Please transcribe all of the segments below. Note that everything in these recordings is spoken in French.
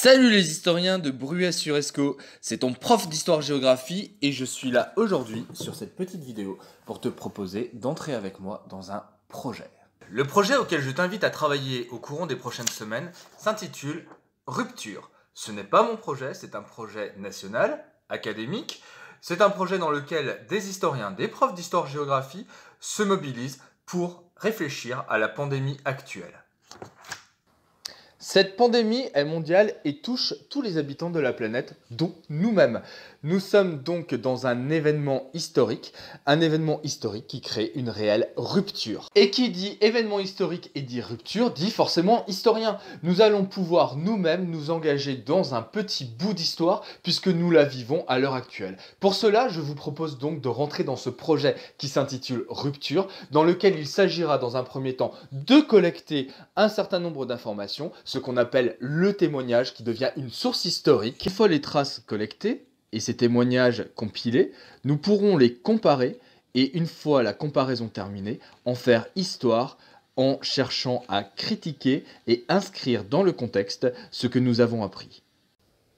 Salut les historiens de Bruay-sur-Escaut, c'est ton prof d'histoire-géographie et je suis là aujourd'hui sur cette petite vidéo pour te proposer d'entrer avec moi dans un projet. Le projet auquel je t'invite à travailler au courant des prochaines semaines s'intitule Rupture. Ce n'est pas mon projet, c'est un projet national, académique. C'est un projet dans lequel des historiens, des profs d'histoire-géographie se mobilisent pour réfléchir à la pandémie actuelle. Cette pandémie est mondiale et touche tous les habitants de la planète, dont nous-mêmes. Nous sommes donc dans un événement historique qui crée une réelle rupture. Et qui dit événement historique et dit rupture, dit forcément historien. Nous allons pouvoir nous-mêmes nous engager dans un petit bout d'histoire puisque nous la vivons à l'heure actuelle. Pour cela, je vous propose donc de rentrer dans ce projet qui s'intitule Rupture, dans lequel il s'agira dans un premier temps de collecter un certain nombre d'informations, ce qu'on appelle le témoignage qui devient une source historique. Une fois les traces collectées et ces témoignages compilés, nous pourrons les comparer et une fois la comparaison terminée, en faire histoire en cherchant à critiquer et inscrire dans le contexte ce que nous avons appris.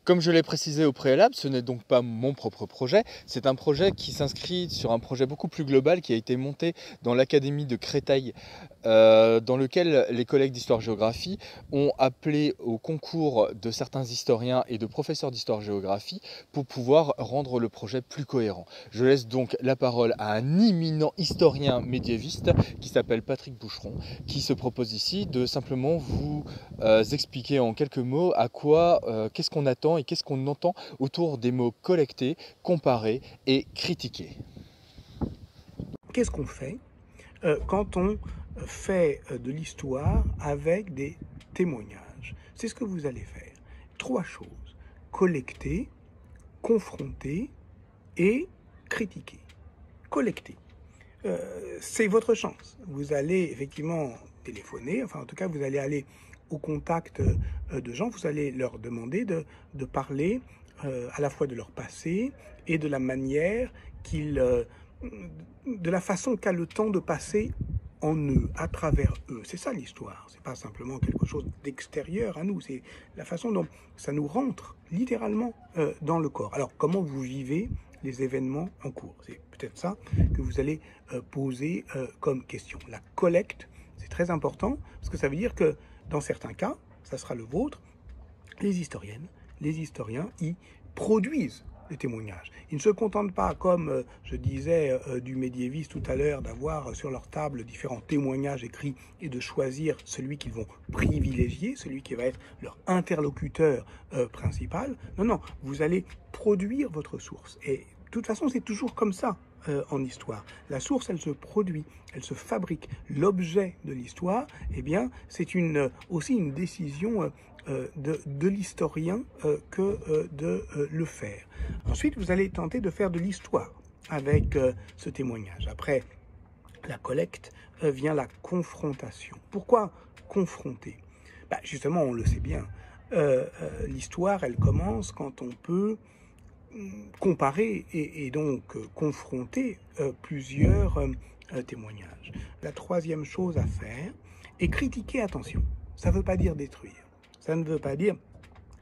Comme je l'ai précisé au préalable, ce n'est donc pas mon propre projet, c'est un projet qui s'inscrit sur un projet beaucoup plus global qui a été monté dans l'Académie de Créteil, dans lequel les collègues d'histoire-géographie ont appelé au concours de certains historiens et de professeurs d'histoire-géographie pour pouvoir rendre le projet plus cohérent. Je laisse donc la parole à un imminent historien médiéviste qui s'appelle Patrick Boucheron, qui se propose ici de simplement vous expliquer en quelques mots à quoi, qu'est-ce qu'on attend et qu'est-ce qu'on entend autour des mots collectés, comparés et critiqués. Qu'est-ce qu'on fait quand on fait de l'histoire avec des témoignages? C'est ce que vous allez faire. 3 choses. Collecter, confronter et critiquer. Collecter. C'est votre chance. Vous allez effectivement téléphoner, enfin en tout cas vous allez aller au contact de gens, vous allez leur demander de parler à la fois de leur passé et de la manière de la façon qu'a le temps de passer en eux, à travers eux. C'est ça l'histoire, c'est pas simplement quelque chose d'extérieur à nous, c'est la façon dont ça nous rentre littéralement dans le corps. Alors comment vous vivez les événements en cours? C'est peut-être ça que vous allez poser comme question. La collecte, c'est très important, parce que ça veut dire que dans certains cas, ça sera le vôtre, les historiennes, les historiens y produisent des témoignages. Ils ne se contentent pas, comme je disais du médiéviste tout à l'heure, d'avoir sur leur table différents témoignages écrits et de choisir celui qu'ils vont privilégier, celui qui va être leur interlocuteur principal. Non, non, vous allez produire votre source. Et de toute façon, c'est toujours comme ça en histoire. La source, elle se produit, elle se fabrique. L'objet de l'histoire, eh bien, c'est aussi une décision de l'historien que de le faire. Ensuite, vous allez tenter de faire de l'histoire avec ce témoignage. Après la collecte vient la confrontation. Pourquoi confronter? Justement, on le sait bien, l'histoire, elle commence quand on peut comparer et donc confronter plusieurs témoignages. La troisième chose à faire est critiquer, attention. Ça ne veut pas dire détruire, ça ne veut pas dire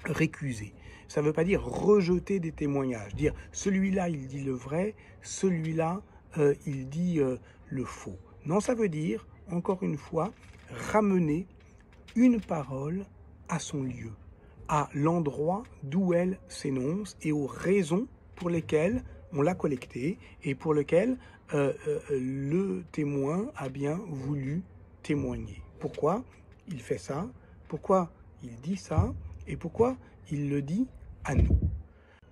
récuser, ça ne veut pas dire rejeter des témoignages, dire celui-là il dit le vrai, celui-là il dit le faux. Non, ça veut dire, encore une fois, ramener une parole à son lieu, à l'endroit d'où elle s'énonce et aux raisons pour lesquelles on l'a collectée et pour lesquelles le témoin a bien voulu témoigner. Pourquoi il fait ça? Pourquoi il dit ça? Et pourquoi il le dit à nous?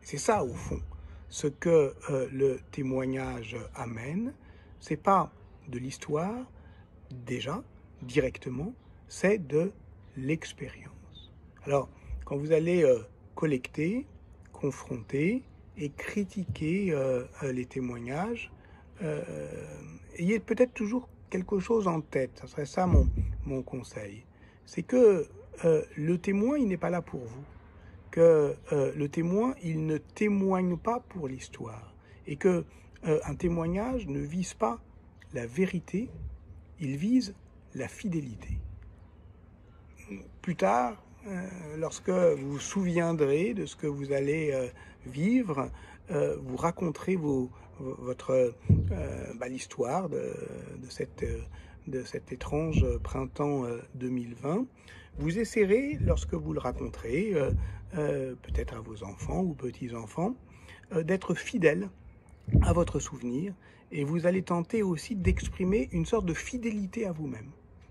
C'est ça, au fond, ce que le témoignage amène. C'est pas de l'histoire, déjà, directement, c'est de l'expérience. Alors, quand vous allez collecter, confronter et critiquer les témoignages, ayez peut-être toujours quelque chose en tête, ça serait ça mon conseil. C'est que le témoin, il n'est pas là pour vous. Que le témoin, il ne témoigne pas pour l'histoire. Et que un témoignage ne vise pas la vérité, il vise la fidélité. Plus tard, lorsque vous vous souviendrez de ce que vous allez vivre, vous raconterez l'histoire de cet étrange printemps 2020. Vous essaierez, lorsque vous le raconterez, peut-être à vos enfants ou petits-enfants, d'être fidèle à votre souvenir, et vous allez tenter aussi d'exprimer une sorte de fidélité à vous-même.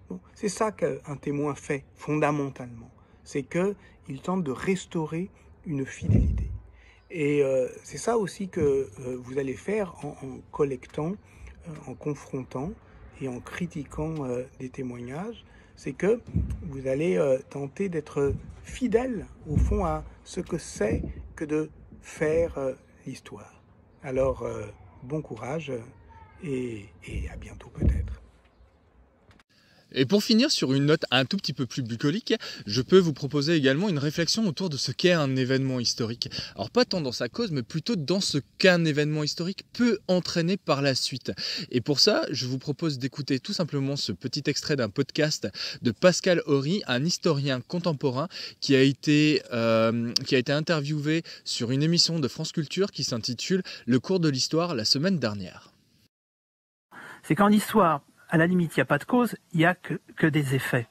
Bon, c'est ça qu'un témoin fait fondamentalement, c'est qu'il tente de restaurer une fidélité. Et c'est ça aussi que vous allez faire en collectant, en confrontant et en critiquant des témoignages, c'est que vous allez tenter d'être fidèle au fond à ce que c'est que de faire l'histoire. Alors, bon courage et à bientôt peut-être. Et pour finir sur une note un tout petit peu plus bucolique, je peux vous proposer également une réflexion autour de ce qu'est un événement historique. Alors pas tant dans sa cause, mais plutôt dans ce qu'un événement historique peut entraîner par la suite. Et pour ça, je vous propose d'écouter tout simplement ce petit extrait d'un podcast de Pascal Horry, un historien contemporain qui a été interviewé sur une émission de France Culture qui s'intitule « Le cours de l'histoire » la semaine dernière. C'est qu'en histoire, à la limite, il n'y a pas de cause, il n'y a que des effets.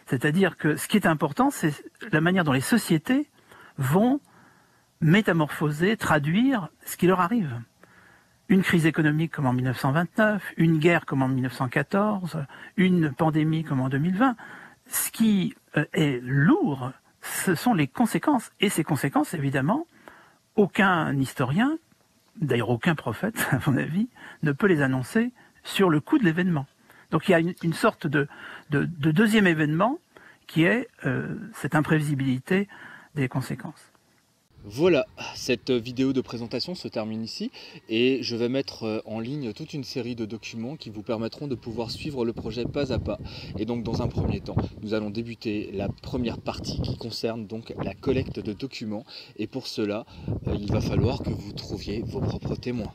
C'est-à-dire que ce qui est important, c'est la manière dont les sociétés vont métamorphoser, traduire ce qui leur arrive. Une crise économique comme en 1929, une guerre comme en 1914, une pandémie comme en 2020. Ce qui est lourd, ce sont les conséquences. Et ces conséquences, évidemment, aucun historien, d'ailleurs aucun prophète, à mon avis, ne peut les annoncer sur le coup de l'événement. Donc il y a une sorte de deuxième événement qui est cette imprévisibilité des conséquences. Voilà, cette vidéo de présentation se termine ici et je vais mettre en ligne toute une série de documents qui vous permettront de pouvoir suivre le projet pas à pas. Et donc dans un premier temps, nous allons débuter la première partie qui concerne donc la collecte de documents et pour cela, il va falloir que vous trouviez vos propres témoins.